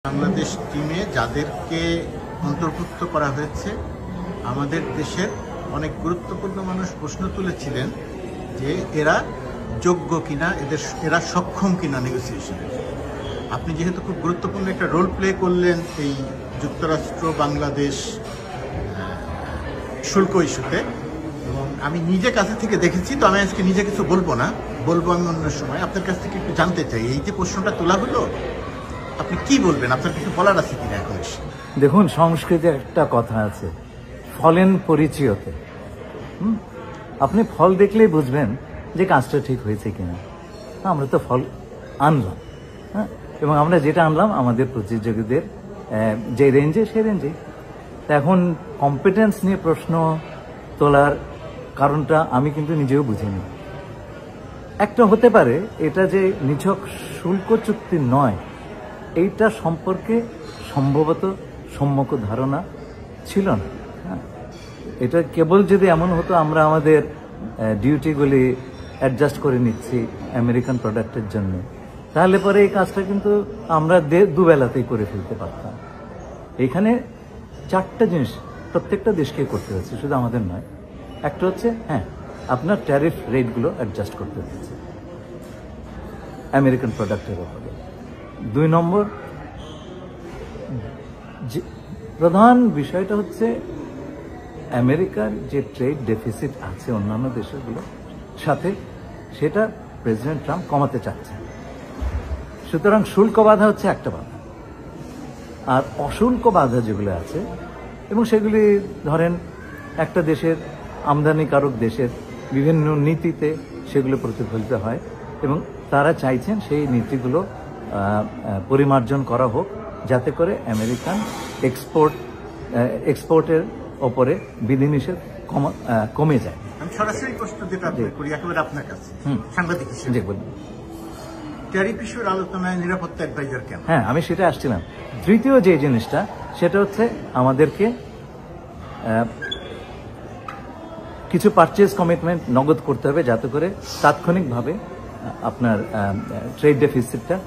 বাংলাদেশ টিমে যাদেরকে অন্তর্ভুক্ত করা হয়েছে আমাদের দেশের অনেক গুরুত্বপূর্ণ মানুষ প্রশ্ন তুলেছিলেন যে এরা যোগ্য কিনা, এরা সক্ষম কিনা নেগোসিয়েশনে। আপনি যেহেতু খুব গুরুত্বপূর্ণ একটা রোল প্লে করলেন এই যুক্তরাষ্ট্র বাংলাদেশ শুল্ক ইস্যুতে, এবং আমি নিজে কাছে থেকে দেখেছি, তো আমি আজকে নিজে কিছু বলবো না, বলবো আমি অন্য সময়। আপনার কাছ থেকে একটু জানতে চাই, এই যে প্রশ্নটা তোলা হলো আপনি কি বলবেন, আপনার কিছু বলার আছে কিনা এখন? দেখুন, সংস্কৃতে একটা কথা আছে, ফলেন পরিচয়তে। আপনি ফল দেখলেই বুঝবেন যে কাজটা ঠিক হয়েছে কিনা। আমরা তো ফল আনলাম, হ্যাঁ, এবং আমরা যেটা আনলাম আমাদের প্রতিযোগীদের যে রেঞ্জে সেই রেঞ্জে। এখন কম্পিটেন্স নিয়ে প্রশ্ন তোলার কারণটা আমি কিন্তু নিজেও বুঝিনি। একটা হতে পারে এটা যে নিছক শুল্ক চুক্তি নয়, এইটা সম্পর্কে সম্ভবত সম্যক ধারণা ছিল না। এটা কেবল যদি এমন হতো আমরা আমাদের ডিউটিগুলি অ্যাডজাস্ট করে নিচ্ছি আমেরিকান প্রোডাক্টের জন্য, তাহলে পরে এই কাজটা কিন্তু আমরা দুবেলাতেই করে ফেলতে পারতাম। এখানে চারটা জিনিস প্রত্যেকটা দেশকে করতে হচ্ছে, শুধু আমাদের নয়। একটা হচ্ছে আপনার ট্যারিফ রেটগুলো অ্যাডজাস্ট করতে হচ্ছে আমেরিকান প্রোডাক্টের উপরে। 2 নম্বর, প্রধান বিষয়টা হচ্ছে আমেরিকার যে ট্রেড ডেফিসিট আছে অন্যান্য দেশগুলোর সাথে, সেটা প্রেসিডেন্ট ট্রাম্প কমাতে চাচ্ছে। সুতরাং শুল্ক বাধা হচ্ছে একটা বাধা, আর অশুল্ক বাধা যেগুলো আছে, এবং সেগুলি ধরেন একটা দেশের আমদানিকারক দেশের বিভিন্ন নীতিতে সেগুলো প্রতিফলিত হয়, এবং তারা চাইছেন সেই নীতিগুলো পরিমার্জন করা হোক, যাতে করে আমেরিকান এক্সপোর্টের ওপরে বিধিনিষেধ কমে যায়। আমি সরাসরি প্রশ্ন যেটা করি একেবারে আপনার কাছে, সাংবাদিক হিসেবে বলুন, ট্যারিফ ইস্যুর আলোচনায় নিরাপত্তা অ্যাডভাইজার কেন? আমি সেটা আসছিলাম। তৃতীয় যে জিনিসটা, সেটা হচ্ছে আমাদেরকে কিছু পারচেজ কমিটমেন্ট নগদ করতে হবে, যাতে করে তাৎক্ষণিকভাবে আপনার ট্রেড ডেফিসিটটা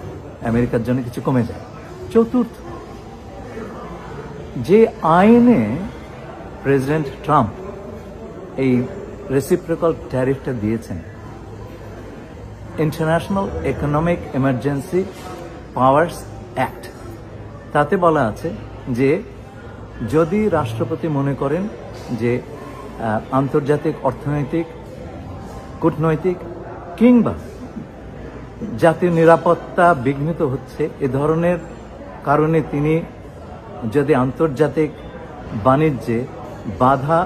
আমেরিকার জন্য কিছু কমে যায়। চতুর্থ, যে আইনে প্রেসিডেন্ট ট্রাম্প এই রেসিপ্রোকাল ট্যারিফটা দিয়েছেন, international economic emergency powers act, তাতে বলা আছে যে যদি রাষ্ট্রপতি মনে করেন যে আন্তর্জাতিক অর্থনৈতিক, কূটনৈতিক কিংবা জাতীয় নিরাপত্তা বিঘ্নিত হচ্ছে, এ ধরনের কারণে তিনি যদি আন্তর্জাতিক বাণিজ্যে বাধা,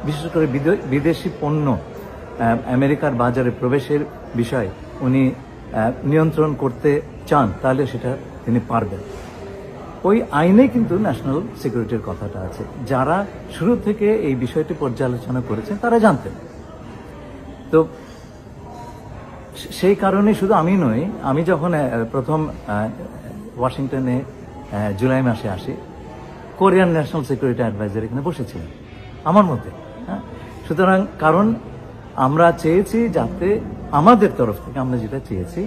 বিশেষ করে বিদেশি পণ্য আমেরিকার বাজারে প্রবেশের বিষয় উনি নিয়ন্ত্রণ করতে চান, তাহলে সেটা তিনি পারবেন। ওই আইনে কিন্তু ন্যাশনাল সিকিউরিটির কথাটা আছে। যারা শুরু থেকে এই বিষয়টি পর্যালোচনা করেছেন তারা জানতেন। তো সেই কারণে শুধু আমি নই, আমি যখন প্রথম ওয়াশিংটনে জুলাই মাসে আসি, কোরিয়ান ন্যাশনাল সিকিউরিটি অ্যাডভাইজার এখানে বসেছিলেন আমার মধ্যে। সুতরাং কারণ আমরা চেয়েছি, যাতে আমাদের তরফ থেকে আমরা যেটা চেয়েছি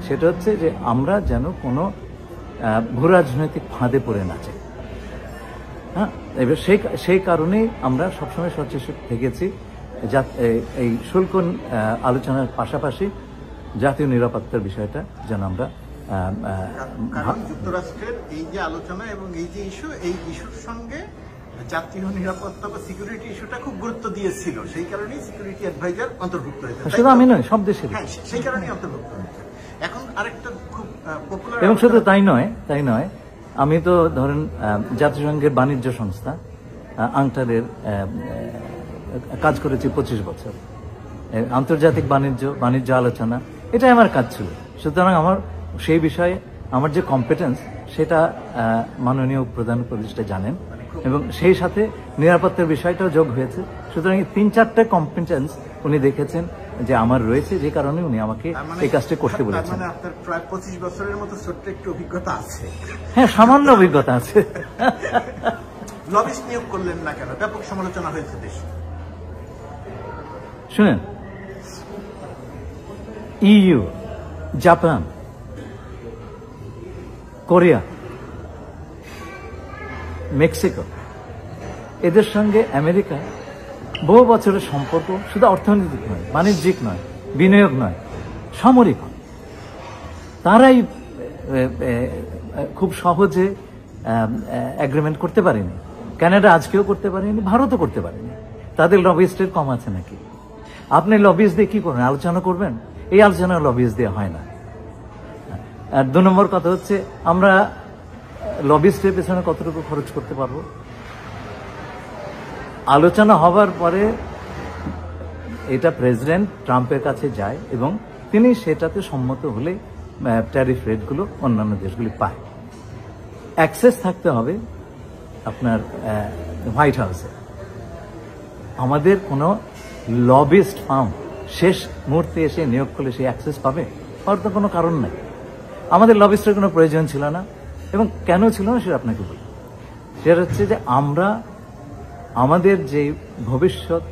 সেটা হচ্ছে যে আমরা যেন কোনো ভূরাজনৈতিক ফাঁদে পড়ে না যাই। এবার সেই কারণেই আমরা সবসময় সচেতন থেকেছি, এই শুল্ক আলোচনার পাশাপাশি জাতীয় নিরাপত্তার বিষয়টা যেন আমরা যুক্তরাষ্ট্রের এই যে আলোচনা এবং এই যে ইস্যু, এই ইস্যুর সঙ্গে জাতীয় নিরাপত্তা বা সিকিউরিটি ইস্যুটা খুব গুরুত্ব দিয়েছিল, সেই কারণেই সিকিউরিটি অ্যাডভাইজার অন্তর্ভুক্ত হয়েছে। শুধু আমি নয়, সব দেশের, সেই কারণেই অন্তর্ভুক্ত হয়েছে। এখন আরেকটা খুব পপুলার, এবং শুধু তাই নয়, আমি তো ধরেন জাতিসংঘের বাণিজ্য সংস্থা আংটারের কাজ করেছি 25 বছর। আন্তর্জাতিক বাণিজ্য আলোচনা, এটাই আমার কাজ ছিল। সুতরাং আমার সেই বিষয়ে আমার যে কম্পিটেন্স, সেটা মাননীয় প্রধান উপদেষ্টা জানেন, এবং সেই সাথে নিরাপত্তার বিষয়টাও যোগ হয়েছে। সুতরাং 3-4টা কম্পিটেন্স উনি দেখেছেন যে আমার রয়েছে, যে কারণে উনি আমাকে এই কাজটা করতে বলেছেন। আপনার প্রায় 25 বছরের মতো ছোট্ট একটু অভিজ্ঞতা আছে। সামান্য অভিজ্ঞতা আছে। লবিস্ট নিয়োগ করলেন না কেন? ব্যাপক সমালোচনা হয়েছে দেশে। শুনেন, ইইউ, জাপান, কোরিয়া, মেক্সিকো, এদের সঙ্গে আমেরিকা বহু বছরের সম্পর্ক শুধু অর্থনৈতিক নয়, বাণিজ্যিক নয়, বিনিয়োগ নয়, সামরিক। তারাই খুব সহজে এগ্রিমেন্ট করতে পারেনি। কানাডা আজকেও করতে পারেনি, ভারতও করতে পারেনি। তাদের লবিস্টের কম আছে নাকি? আপনি লবিস দিয়ে কি করবেন? আলোচনা করবেন? এই আলোচনা লবিস দিয়ে হয় না। আর 2 নম্বর কথা হচ্ছে, আমরা লবিস্টের পেছনে কতটুকু খরচ করতে পারবো? আলোচনা হবার পরে এটা প্রেসিডেন্ট ট্রাম্পের কাছে যায় এবং তিনি সেটাতে সম্মত হলে ট্যারিফ রেটগুলো অন্যান্য দেশগুলি পায়। অ্যাক্সেস থাকতে হবে আপনার হোয়াইট হাউসে। আমাদের কোনো লবিস্ট ফার্ম শেষ মুহূর্তে এসে নিয়োগ করলে সেই অ্যাক্সেস পাবে? হওয়ার তো কোনো কারণ নাই। আমাদের লবিস্টের কোনো প্রয়োজন ছিল না। এবং কেন ছিল না সেটা আপনাকে বলি। সেটা হচ্ছে যে আমরা আমাদের যে ভবিষ্যৎ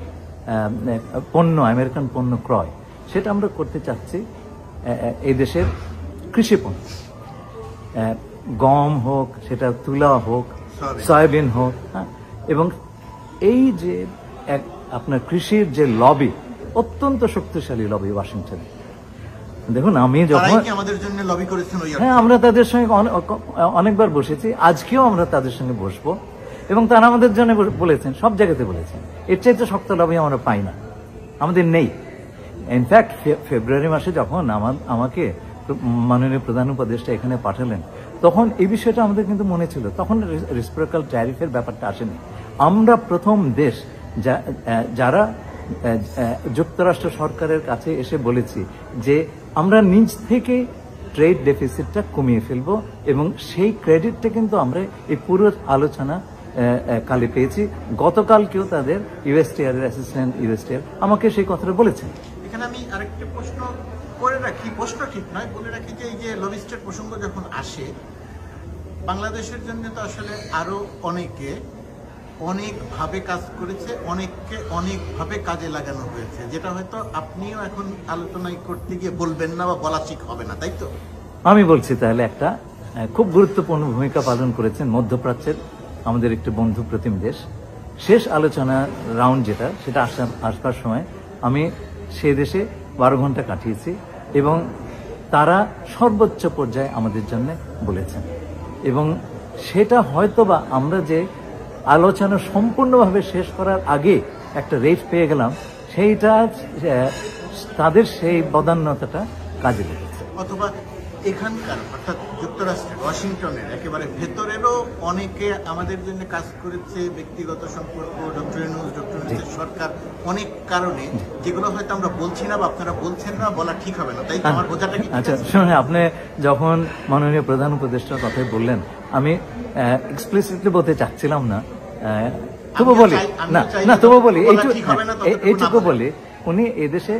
পণ্য, আমেরিকান পণ্য ক্রয়, সেটা আমরা করতে চাচ্ছি এই দেশের কৃষি পণ্য, গম হোক, সেটা তুলা হোক, সয়াবিন হোক, হ্যাঁ। এবং এই যে আপনার কৃষির যে লবি, অত্যন্ত শক্তিশালী লবি ওয়াশিংটনে। দেখুন, আমি যখন আমাদের জন্য লবি করেছেন, হ্যাঁ, আমরা তাদের সঙ্গে অনেকবার বসেছি, আজকেও আমরা তাদের সঙ্গে বসবো এবং তারা আমাদের জন্য বলেছেন, সব জায়গাতে বলেছেন। এর চাইতে শক্ত লবি আমরা পাই না, আমাদের নেই। ইনফ্যাক্ট ফেব্রুয়ারি মাসে যখন আমাকে মাননীয় প্রধান উপদেষ্টা এখানে পাঠালেন, তখন এই বিষয়টা আমাদের কিন্তু মনে ছিল। তখন রেসিপ্রোকাল ট্যারিফের ব্যাপারটা আসেনি। আমরা প্রথম দেশ যারা যুক্তরাষ্ট্র সরকারের কাছে এসে বলেছি যে আমরা নিজ থেকে ট্রেড ডেফিসিটটা কমিয়ে ফেলবো, এবং সেই ক্রেডিটটা কিন্তু আমরা এই পুরো আলোচনা কালে পেয়েছি। গতকালকেও তাদের ইউএসটিআর এর অ্যাসিস্ট্যান্ট ইউএসটিআর আমাকে সেই কথাটা বলেছেন। এখানে আমি আরেকটা প্রশ্ন করে রাখি, প্রশ্ন ঠিক নয়, বলে রাখি যে এই যে লবিস্টের প্রসঙ্গ যখন আসে, বাংলাদেশের জন্য তো আসলে আরো অনেকে অনেকভাবে কাজ করেছে, অনেককে অনেকভাবে কাজে লাগানো হয়েছে, যেটা হয়তো আপনিও এখন আলোচনায় করতে গিয়ে বলবেন না বা বলা ঠিক হবে না, তাই তো? আমি বলছি তাহলে একটা খুব গুরুত্বপূর্ণ ভূমিকা পালন করেছেন মধ্যপ্রাচ্যের আমাদের একটি বন্ধু প্রতিম দেশ। শেষ আলোচনা রাউন্ড সেটা আসবার সময় আমি সে দেশে 12 ঘন্টা কাটিয়েছি এবং তারা সর্বোচ্চ পর্যায়ে আমাদের জন্য বলেছেন। এবং সেটা হয়তোবা আমরা যে আলোচনা সম্পূর্ণভাবে শেষ করার আগে একটা রেট পেয়ে গেলাম, সেইটা তাদের সেই বদান্যতাটা কাজে লেগেছে। অথবা এখানকার অর্থাৎ যুক্তরাষ্ট্রের ওয়াশিংটনের একেবারে ভেতরেরও অনেকে আমাদের জন্য কাজ করেছে, ব্যক্তিগত সম্পর্ক, ডক্টর ইউনূসের সরকার, অনেক কারণে, যেগুলো হয়তো আমরা বলছি না বা আপনারা বলছেন না, বলা ঠিক হবে না, তাই তো? আমার বোঝাটা কি? আচ্ছা শুনুন, আপনি যখন মাননীয় প্রধান উপদেষ্টার কথাই বললেন, আমি এক্সপ্লিসিটলি বলতে চাচ্ছিলাম না, তবু বলি এইটুকু বলি, উনি এদেশে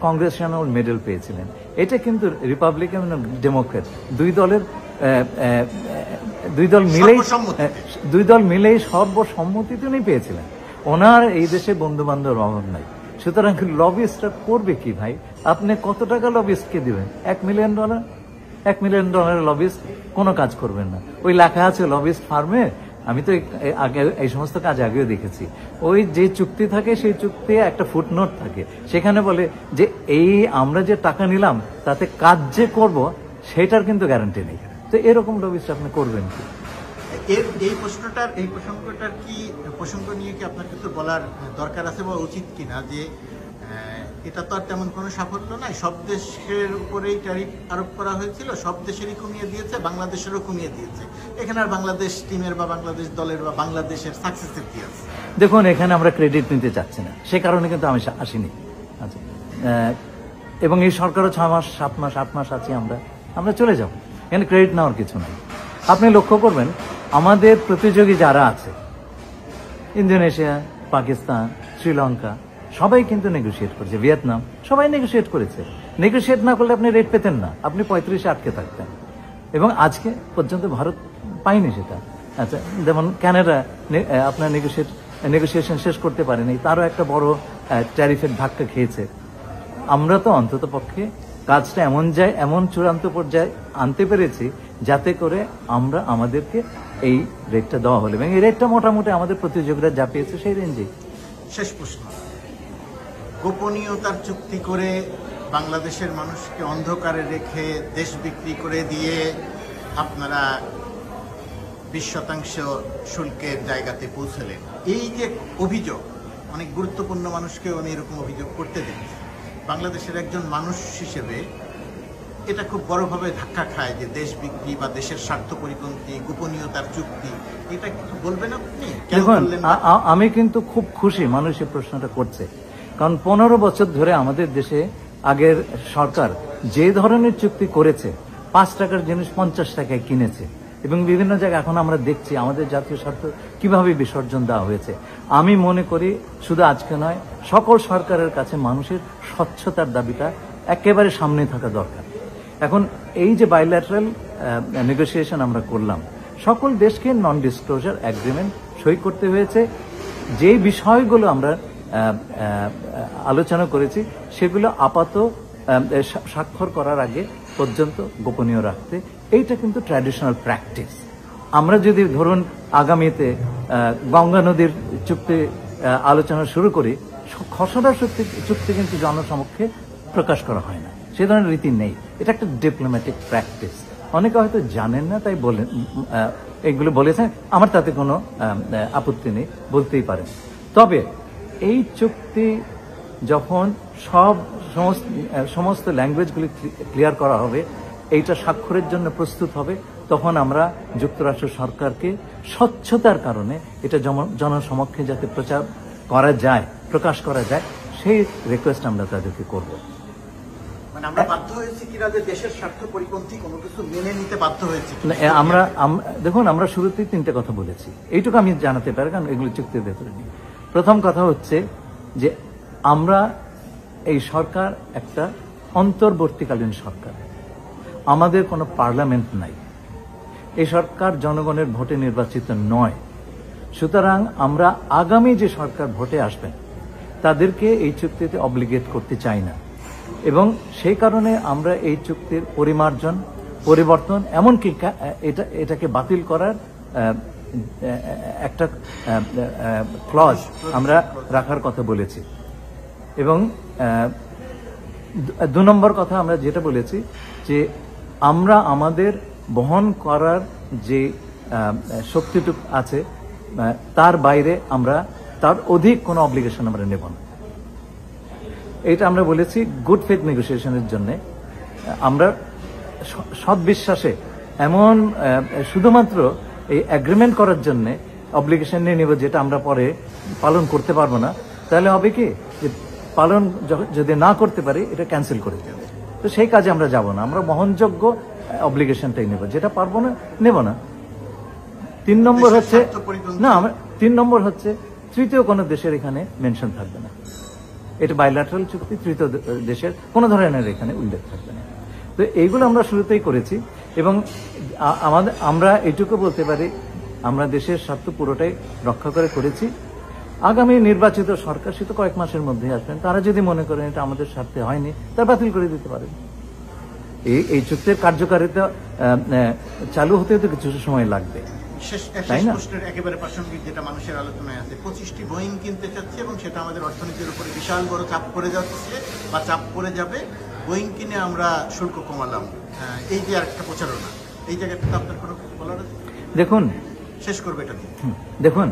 কংগ্রেশনাল মেডেল পেয়েছিলেন। এটা কিন্তু রিপাবলিকান এবং ডেমোক্রেট দুই দল মিলেই সর্বসম্মতিতে উনি পেয়েছিলেন। ওনার এই দেশে বন্ধু বান্ধব অভাব নাই। সুতরাং লবিস্টরা করবে কি ভাই? আপনি কত টাকা লবিস্টকে দিবেন? $1 মিলিয়ন? $1 মিলিয়ন লবিস্ট কোনো কাজ করবেন না। ওই লেখা আছে লবিস্ট ফার্মে, আমি তো আগে এই সমস্ত কাজ আগেও দেখেছি। ওই যে চুক্তি থাকে, সেই চুক্তি একটা ফুটনোট থাকে, সেখানে বলে যে এই আমরা যে টাকা নিলাম তাতে কাজ যে করব সেটার কিন্তু গ্যারান্টি নেই। তো এরকম লবিস্ট আপনি করবেন কি? এই প্রসঙ্গটার কি প্রসঙ্গ নিয়ে কি আপনার কিছু বলার দরকার আছে বা উচিত কিনা, যে এটা তো আর তেমন কোনো সাফল্য নাই, সব দেশের উপরেই ট্যারিফ আরোপ করা হয়েছিল, সব দেশেরই কমিয়ে দিয়েছে, বাংলাদেশেরও কমিয়ে দিয়েছে, এখানে আর বাংলাদেশ টিমের বা বাংলাদেশ দলের বা বাংলাদেশের সাকসেসের কি আছে? দেখুন, এখানে আমরা ক্রেডিট নিতে চাচ্ছি না, সে কারণে কিন্তু আমি আসিনি। আচ্ছা, এবং এই সরকারও 6 মাস 7 মাস আছি, আমরা চলে যাব, এখানে ক্রেডিট নেওয়ার কিছু নাই। আপনি লক্ষ্য করবেন আমাদের প্রতিযোগী যারা আছে, ইন্দোনেশিয়া, পাকিস্তান, শ্রীলঙ্কা, সবাই কিন্তু নেগোশিয়েট করেছে, ভিয়েতনাম, সবাই নেগোশিয়েট করেছে। নেগোশিয়েট না করলে আপনি রেট পেতেন না, আপনি 35-এ আটকে থাকতেন, এবং আজকে পর্যন্ত ভারত পায়নি সেটা। আচ্ছা, যেমন কানাডা আপনার নেগোসিয়েশন শেষ করতে পারেনি, তারও একটা বড় ট্যারিফের ধাক্কা খেয়েছে। আমরা তো অন্তত পক্ষে কাজটা এমন চূড়ান্ত পর্যায়ে আনতে পেরেছি যাতে করে আমরা আমাদেরকে এই রেটটা দেওয়া হলো, এবং এই রেটটা মোটামুটি আমাদের প্রতিযোগীরা যা পেয়েছে সেই রেঞ্জে। শেষ প্রশ্ন, গোপনীয়তার চুক্তি করে বাংলাদেশের মানুষকে অন্ধকারে রেখে দেশ বিক্রি করে দিয়ে আপনারা 20% শুল্কের জায়গাতে পৌঁছলেন। এই যে অভিযোগ, অনেক গুরুত্বপূর্ণ মানুষকেও আমি এরকম অভিযোগ করতে দেখি। বাংলাদেশের একজন মানুষ হিসেবে এটা খুব বড়ভাবে ধাক্কা খায় যে দেশ বিক্রি বা দেশের স্বার্থ পরিপন্থী, গোপনীয়তার চুক্তি, এটা কিছু বলবেন আপনি? কেন দেখুন, বললেন না? আমি কিন্তু খুব খুশি মানুষ এই প্রশ্নটা করছে, কারণ 15 বছর ধরে আমাদের দেশে আগের সরকার যে ধরনের চুক্তি করেছে, 5 টাকার জিনিস 50 টাকায় কিনেছে, এবং বিভিন্ন জায়গায় এখন আমরা দেখছি আমাদের জাতীয় স্বার্থ কিভাবে বিসর্জন দেওয়া হয়েছে। আমি মনে করি শুধু আজকে নয়, সকল সরকারের কাছে মানুষের স্বচ্ছতার দাবিটা একেবারে সামনে থাকা দরকার। এখন এই যে বাইল্যাটারাল নেগোসিয়েশন আমরা করলাম, সকল দেশকে নন ডিসক্লোজার এগ্রিমেন্ট সই করতে হয়েছে। যেই বিষয়গুলো আমরা আলোচনা করেছি সেগুলো আপাতত স্বাক্ষর করার আগে পর্যন্ত গোপনীয় রাখতে, এইটা কিন্তু ট্র্যাডিশনাল প্র্যাকটিস। আমরা যদি ধরুন আগামীতে গঙ্গা নদীর চুক্তি আলোচনা শুরু করি, খসড়া চুক্তি কিন্তু জনসমক্ষে প্রকাশ করা হয় না, সে ধরনের রীতি নেই। এটা একটা ডিপ্লোম্যাটিক প্র্যাকটিস। অনেকে হয়তো জানেন না, তাই বলেন এগুলো বলেছেন, আমার তাতে কোনো আপত্তি নেই, বলতেই পারেন। তবে এই চুক্তি যখন সমস্ত ল্যাঙ্গুয়েজগুলি ক্লিয়ার করা হবে, এইটা স্বাক্ষরের জন্য প্রস্তুত হবে, তখন আমরা যুক্তরাষ্ট্র সরকারকে স্বচ্ছতার কারণে এটা জনসমক্ষে যাতে প্রকাশ করা যায়, সেই রিকোয়েস্ট আমরা তাদেরকে করব। মানে আমরা বাধ্য হয়েছি কিনা যে দেশের স্বার্থ পরিপন্থী কোনো কিছু মেনে নিতে বাধ্য হয়েছি? দেখুন, আমরা শুরুতেই 3টে কথা বলেছি, এইটুকু আমি জানাতে পারি, কারণ এগুলো চুক্তির ভেতরে নেই। প্রথম কথা হচ্ছে যে আমরা এই সরকার একটা অন্তর্বর্তীকালীন সরকার, আমাদের কোনো পার্লামেন্ট নাই, এই সরকার জনগণের ভোটে নির্বাচিত নয়। সুতরাং আমরা আগামী যে সরকার ভোটে আসবেন তাদেরকে এই চুক্তিতে অব্লিগেট করতে চাই না, এবং সেই কারণে আমরা এই চুক্তির পরিবর্তন, এমনকি এটাকে বাতিল করার একটা ক্লজ আমরা রাখার কথা বলেছি। এবং 2 নম্বর কথা আমরা যেটা বলেছি যে আমরা আমাদের বহন করার যে শক্তিটুক আছে তার বাইরে আমরা তার অধিক কোনো অব্লিগেশন আমরা নেব না। এটা আমরা বলেছি গুড ফেথ নেগোসিয়েশনের জন্য। আমরা সৎবিশ্বাসে এমন শুধুমাত্র এই এগ্রিমেন্ট করার জন্য অব্লিগেশন নিয়ে নেব যেটা আমরা পরে পালন করতে পারবো না, তাহলে হবে কি যে পালন যদি না করতে পারি এটা ক্যান্সেল করে দেবে। তো সেই কাজে আমরা যাব না, আমরা বহনযোগ্য অব্লিগেশনটাই নেব, যেটা পারবো না নেব না। 3 নম্বর হচ্ছে আমরা 3 নম্বর হচ্ছে তৃতীয় কোনো দেশের এখানে মেনশন থাকবে না। এটা বাইল্যাটারাল চুক্তি, তৃতীয় দেশের কোনো ধরনের এখানে উল্লেখ থাকবে না। তো এইগুলো আমরা শুরুতেই করেছি, এবং আমরা এইটুকু বলতে পারি আমরা দেশের স্বার্থ পুরোটাই রক্ষা করেছি। আগামী নির্বাচিত সরকার, সে তো কয়েক মাসের মধ্যে আসবেন, তারা যদি মনে করেন এটা আমাদের স্বার্থে হয়নি, তারা বাতিল করে দিতে পারেন। এই চুক্তির কার্যকারিতা চালু হতে তো কিছু সময় লাগবে, তাই না? প্রশ্নের একেবারে প্রাসঙ্গিক যেটা মানুষের আলোচনায় আছে, 25টি বোয়িং কিনতে চাচ্ছে এবং সেটা আমাদের অর্থনীতির উপরে বিশাল বড় চাপ পড়ে যাচ্ছে বা চাপ পড়ে যাবে। বোয়িং কিনে আমরা শুল্ক কমালাম, এই যে আরেকটা প্রচারণা, এই জায়গাটা আপনার কোনো কিছু বলার আছে? দেখুন, শেষ করবে এটা নিয়ে। দেখুন,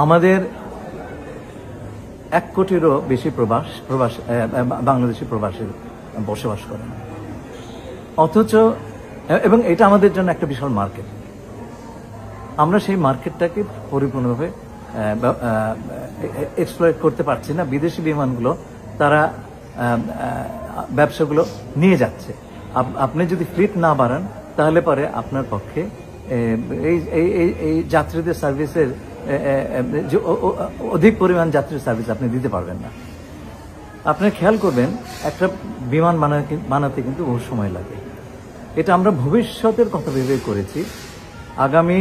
আমাদের 1 কোটিরও বেশি বাংলাদেশি প্রবাসী বসবাস করেন, অথচ এবং এটা আমাদের জন্য একটা বিশাল মার্কেট। আমরা সেই মার্কেটটাকে পরিপূর্ণভাবে এক্সপ্লয়েট করতে পারছি না। বিদেশি বিমানগুলো তারা ব্যবসাগুলো নিয়ে যাচ্ছে। আপনি যদি ফ্লিট না বাড়ান তাহলে পরে আপনার পক্ষে এই যাত্রীদের সার্ভিসের অধিক পরিমাণ যাত্রীর সার্ভিস আপনি দিতে পারবেন না। আপনি খেয়াল করবেন, একটা বিমান বানাতে কিন্তু বহু সময় লাগে। এটা আমরা ভবিষ্যতের কথা ভেবে করেছি। আগামী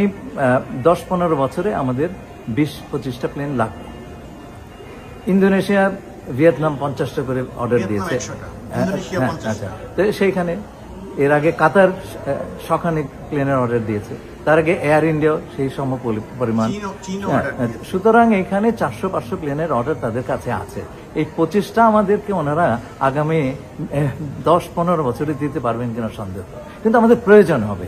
10-15 বছরে আমাদের 20-25টা প্লেন লাগবে। ইন্দোনেশিয়া ভিয়েতনাম 50টা করে অর্ডার ভিয়েতনাম দিয়েছে। 100টা, ইন্দোনেশিয়া 50টা। আচ্ছা, তো সেইখানে এর আগে কাতার শখানেক প্লেনের অর্ডার দিয়েছে, তার আগে এয়ার ইন্ডিয়া সেই সম পরিমাণ। চীনও হ্যাঁ, order দিয়েছে। সুতরাং এখানে 400-500 প্লেনের অর্ডার তাদের কাছে আছে। এই 25টা আমাদেরকে ওনারা আগামী 10-15 বছরে দিতে পারবেন কিনা সন্দেহ, কিন্তু আমাদের প্রয়োজন হবে।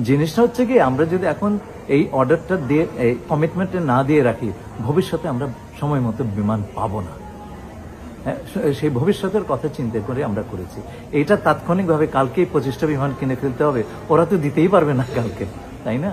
জিনিসটা হচ্ছে কি, আমরা যদি এখন এই অর্ডারটা দিয়ে এই কমিটমেন্টটা না দিয়ে রাখি, ভবিষ্যতে আমরা সময় মতো বিমান পাবো না। সেই ভবিষ্যতের কথা চিন্তা করে আমরা করেছি। এইটা তাৎক্ষণিকভাবে কালকেই 25টা বিমান কিনে ফেলতে হবে, ওরা তো দিতেই পারবে না কালকে, তাই না?